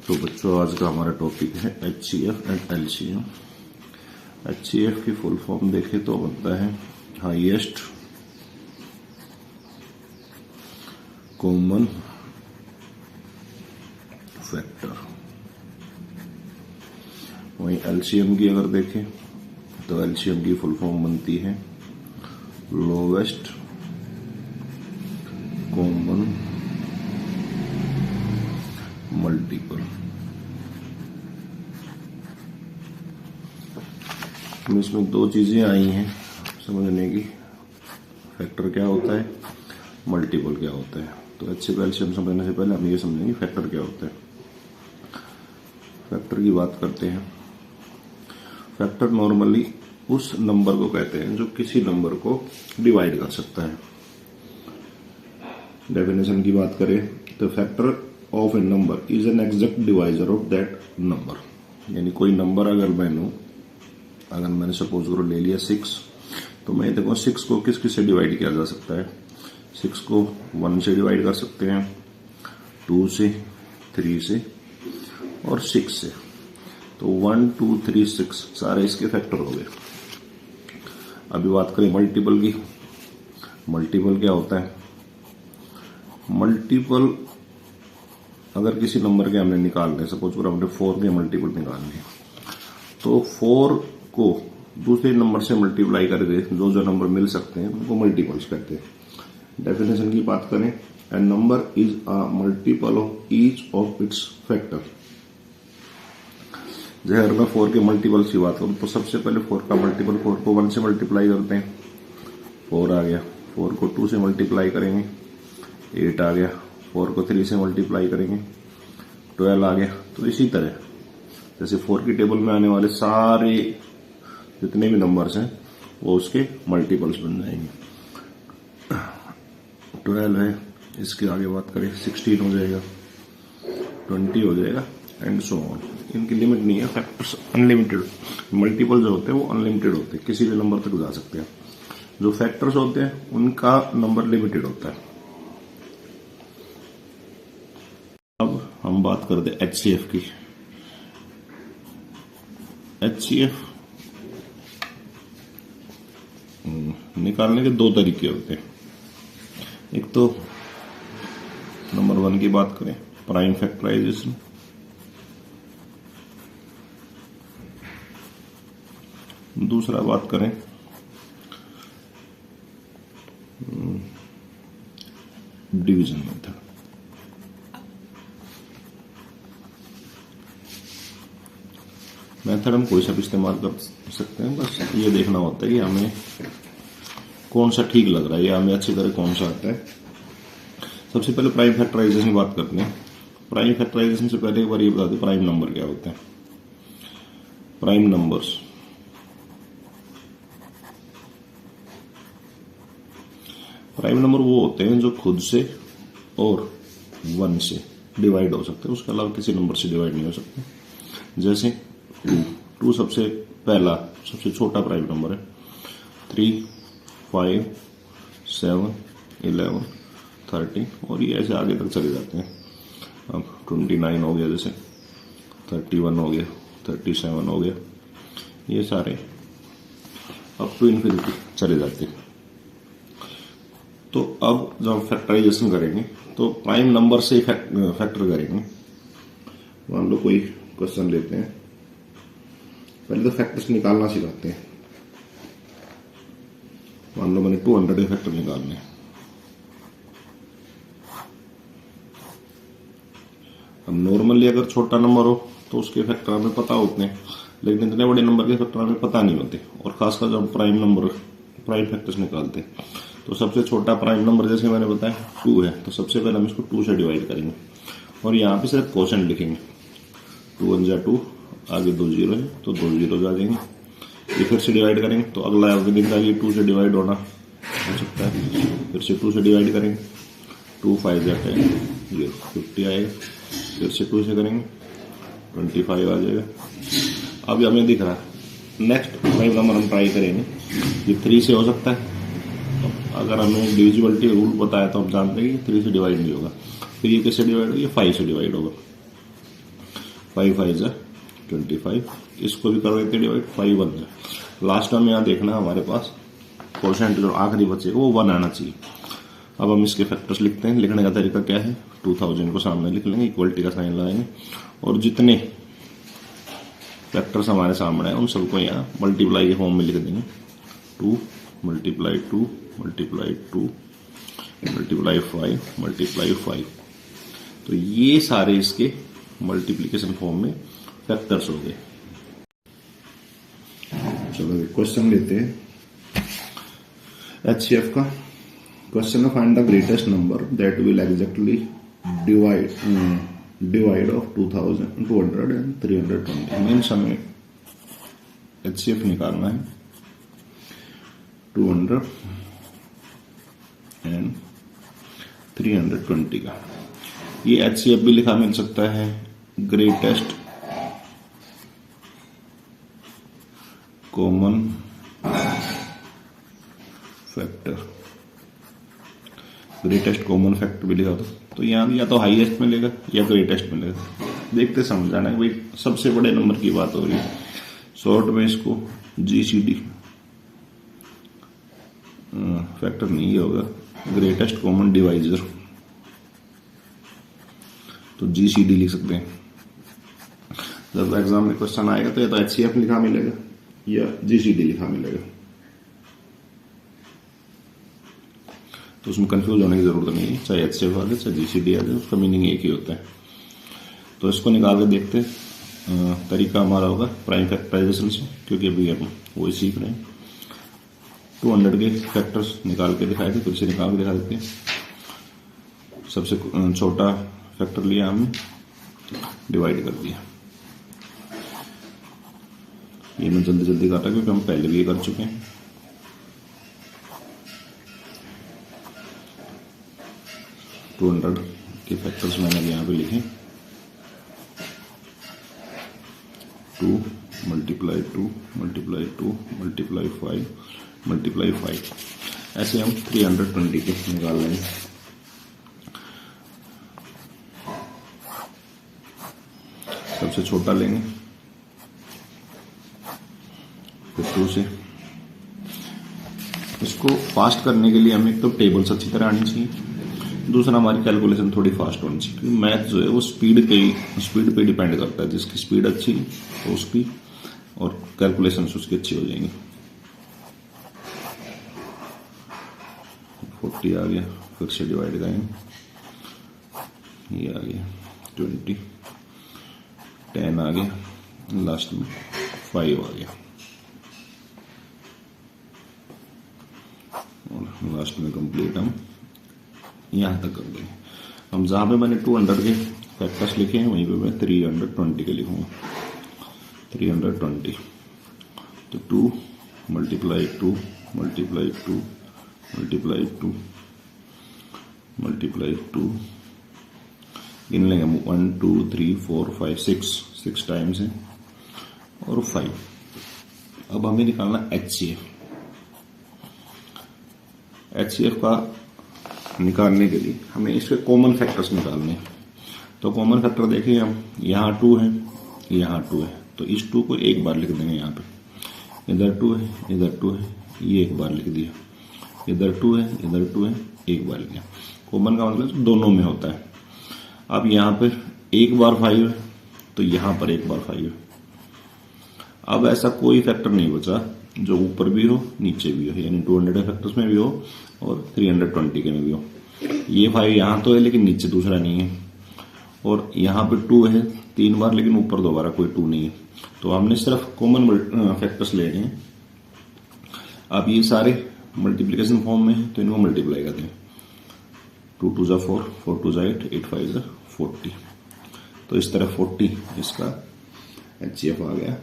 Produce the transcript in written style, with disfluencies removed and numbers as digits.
तो बच्चों आज का हमारा टॉपिक है HCF एंड LCM। HCF की फुल फॉर्म देखें तो बनता है हाईएस्ट कॉमन फैक्टर। वहीं LCM की अगर देखें तो LCM की फुल फॉर्म बनती है लोवेस्ट कॉमन मल्टीपल। इसमें दो चीजें आई हैं समझने की, फैक्टर क्या होता है, मल्टीपल क्या होता है। तो HCF LCM समझने से पहले हम ये समझेंगे फैक्टर क्या होता है। फैक्टर की बात करते हैं। फैक्टर नॉर्मली उस नंबर को कहते हैं जो किसी नंबर को डिवाइड कर सकता है। डेफिनेशन की बात करें तो factor of A number is an exact divisor of that number. यानी कोई नंबर अगर मैंने सपोज करो ले लिया 6, तो मैं देखो 6 को किस किस से डिवाइड किया जा सकता है। 6 को 1 से डिवाइड कर सकते हैं, 2 से, 3 से और 6 से। तो 1 2 3 6 सारे इसके फैक्टर हो गए। अभी बात करें मल्टीपल की। मल्टीपल क्या होता है? मल्टीपल अगर किसी नंबर के हमने निकालने, सपोज करो हमने 4 के मल्टीपल निकालने, तो 4 को दूसरे नंबर से मल्टीप्लाई करके जो जो नंबर मिल सकते हैं उनको मल्टीपल्स कहते हैं। डेफिनेशन की बात करें, a number is a multiple of each of its factor. जैसे अगर मैं 4 के मल्टीपल की बात करूं तो सबसे पहले 4 का मल्टीपल, 4 को 1 से मल्टीप्लाई करते हैं, 4 आ गया। 4 को 2 से मल्टीप्लाई करेंगे, 8 आ गया। 4 को 3 से मल्टीप्लाई करेंगे, 12 आ गया। तो इसी तरह जैसे 4 की टेबल में आने वाले सारे जितने भी नंबर्स हैं वो उसके मल्टीपल्स बन जाएंगे। 12 है, इसके आगे बात करें 16 हो जाएगा, 20 हो जाएगा एंड सो ऑन। इनकी लिमिट नहीं है, फैक्टर्स अनलिमिटेड। मल्टीपल जो होते हैं वो अनलिमिटेड होते हैं, किसी भी नंबर तक जा सकते हैं। जो फैक्टर्स होते हैं उनका नंबर लिमिटेड होता है। अब हम बात करते हैं HCF की। HCF निकालने के 2 तरीके होते हैं। एक तो नंबर 1 की बात करें, प्राइम फैक्टराइजेशन। दूसरा बात करें डिवीजन मेथड। मेथड हम कोई सा भी इस्तेमाल कर सकते हैं, बस ये देखना होता है कि हमें कौन सा ठीक लग रहा है या हमें अच्छी तरह कौन सा आता है। सबसे पहले प्राइम फैक्टराइजेशन की बात करते हैं। प्राइम फैक्टराइजेशन से पहले एक बार ये बता दें प्राइम नंबर क्या होते हैं। प्राइम नंबर्स वो होते हैं जो खुद से और 1 से डिवाइड हो सकते हैं, उसके अलावा किसी नंबर से डिवाइड नहीं हो सकते। जैसे 2 सबसे पहला सबसे छोटा प्राइम नंबर है। 3 5 7 11 13 और ये ऐसे आगे तक चले जाते हैं। अब 29 हो गया, जैसे 31 हो गया, 37 हो गया, ये सारे अप टू इन्फिनिटी चले जाते हैं। तो अब जब हम फैक्टराइजेशन करेंगे तो प्राइम नंबर से ही फैक्टर करेंगे। मान लो कोई क्वेश्चन लेते हैं, पहले तो फैक्टर्स निकालना सिखाते हैं। मान लो मैंने 200 के फैक्टर निकालने। अब नॉर्मली अगर छोटा नंबर हो तो उसके फैक्टर हमें पता होते हैं, लेकिन इतने बड़े नंबर के फैक्टर हमें पता नहीं होते। और खासकर जब प्राइम फैक्टर्स निकालते हैं तो सबसे छोटा प्राइम नंबर जैसे मैंने बताया 2 है, तो सबसे पहले हम इसको 2 से डिवाइड करेंगे और यहाँ पे सिर्फ क्वोशेंट लिखेंगे। 2 1 जा 2, आगे 2 0 है तो 2 0 आ जाएंगे। ये फिर से डिवाइड करेंगे तो अगला गिनता ये 2 से डिवाइड होना हो सकता है। फिर से 2 से डिवाइड करेंगे, 2 5 जा 10, ये 50 आएगा। फिर से 2 से करेंगे 25 आ जाएगा। अभी हमें दिख रहा है नेक्स्ट प्राइम नंबर हम ट्राई करेंगे। ये 3 से हो सकता है, अगर हमें डिविजिबिलिटी रूल बताया तो हम जानते हैं कि 3 से डिवाइड नहीं होगा। फिर ये किससे डिवाइड होगा? ये 5 से डिवाइड होगा। 5 5 जा 25, इसको भी कर देते डिवाइड, 5 1 जा। लास्ट में यहाँ देखना हमारे पास कोशेंट जो आखिरी बचेगा वो 1 आना चाहिए। अब हम इसके फैक्टर्स लिखते हैं। लिखने का तरीका क्या है, 2000 को सामने लिख लेंगे, इक्वलिटी का साइन लगाएंगे और जितने फैक्टर्स हमारे सामने हैं उन सबको यहाँ मल्टीप्लाई के फॉर्म में लिख देंगे। 2 मल्टीप्लाई 2 मल्टीप्लाई 2 मल्टीप्लाई 5 मल्टीप्लाई 5। तो ये सारे इसके मल्टीप्लिकेशन फॉर्म में फैक्टर्स हो गए। चलो क्वेश्चन लेते हैं HCF का। क्वेश्चन है find the greatest number that will exactly divide of 2000 200 and 320। Means हमें HCF निकालना है 200 एंड 320 का। ये HCF भी लिखा मिल सकता है greatest common factor, greatest common factor भी लिखा था। तो यहाँ या तो हाईएस्ट मिलेगा या ग्रेटेस्ट मिलेगा, देखते समझ जाना है भाई सबसे बड़े नंबर की बात हो रही है। शॉर्ट में इसको GCD फैक्टर नहीं होगा, ग्रेटेस्ट कॉमन डिवाइजर, तो GCD लिख सकते हैं। जब एग्जाम में क्वेश्चन आएगा तो या तो HCF लिखा मिलेगा या GCD लिखा मिलेगा, तो उसमें कंफ्यूज होने की जरूरत नहीं है। चाहे HCF आ जाए चाहे GCD आ जाए, उसका मीनिंग एक ही होता है। तो इसको निकाल के देखते हैं। तरीका हमारा होगा प्राइम फैक्टराइजेशन से, क्योंकि अभी हम वही सीख रहे हैं। 200 के फैक्टर्स निकाल के दिखाए थे, फिर से निकाल के दिखा देते हैं। सबसे छोटा फैक्टर लिया हमने, डिवाइड कर दिया। ये मैं जल्दी जल्दी काटा क्योंकि हम पहले भी ये कर चुके हैं। टू 200 के फैक्टर्स मैंने यहाँ पे लिखे 2 मल्टीप्लाई 2 मल्टीप्लाई 2 मल्टीप्लाई 5 मल्टीप्लाई 5। ऐसे हम 320 के निकाल लेंगे। सबसे छोटा लेंगे, फिर 2 से। इसको फास्ट करने के लिए हमें एक तो टेबल्स अच्छी तरह आनी चाहिए, दूसरा हमारी कैलकुलेशन थोड़ी फास्ट होनी चाहिए, क्योंकि मैथ जो है वो स्पीड पे डिपेंड करता है। जिसकी स्पीड अच्छी तो उसकी और कैलकुलेशन उसकी अच्छी हो जाएंगी। 40 आ गया, फिर से डिवाइड करेंगे, ये आ गया 20, 10 आ गया, लास्ट में 5 आ गया और लास्ट में कंप्लीट हम यहां तक कर देंगे। हम जहां पे मैंने 200 के फैक्टर्स लिखे हैं वहीं पे मैं 320 के लिखूंगा। 320 तो 2 मल्टीप्लाई 2 मल्टीप्लाई 2 मल्टीप्लाई 2 मल्टीप्लाई 2 गिन लेंगे 1 2 3 4 5 6 टाइम्स है और 5। अब हमें निकालना HCF का निकालने के लिए हमें इसके कॉमन फैक्टर्स निकालने हैं। तो कॉमन फैक्टर देखिए हम, यहाँ 2 है, यहाँ 2 है, तो इस 2 को एक बार लिख देंगे। यहाँ पे इधर 2 है, इधर 2 है, ये एक बार लिख दिया। इधर 2 है, इधर 2 है, एक बार लिख दिया। कॉमन का मतलब दोनों में होता है। अब यहाँ पे एक बार 5 है तो यहाँ पर एक बार 5 है। अब ऐसा कोई फैक्टर नहीं बचा जो ऊपर भी हो नीचे भी हो, यानी 200 फैक्टर्स में भी हो और 320 के में भी हो। ये 5 यहाँ तो है लेकिन नीचे दूसरा नहीं है, और यहाँ पे 2 है 3 बार लेकिन ऊपर दोबारा कोई 2 नहीं है। तो हमने सिर्फ कॉमन फैक्टर्स लेने हैं। अब ये सारे मल्टीप्लिकेशन फॉर्म में है तो इनको मल्टीप्लाई करते हैं। 2 2 4, 4 2 8, 8 5 40। तो इस तरह 40 इसका HCF आ गया।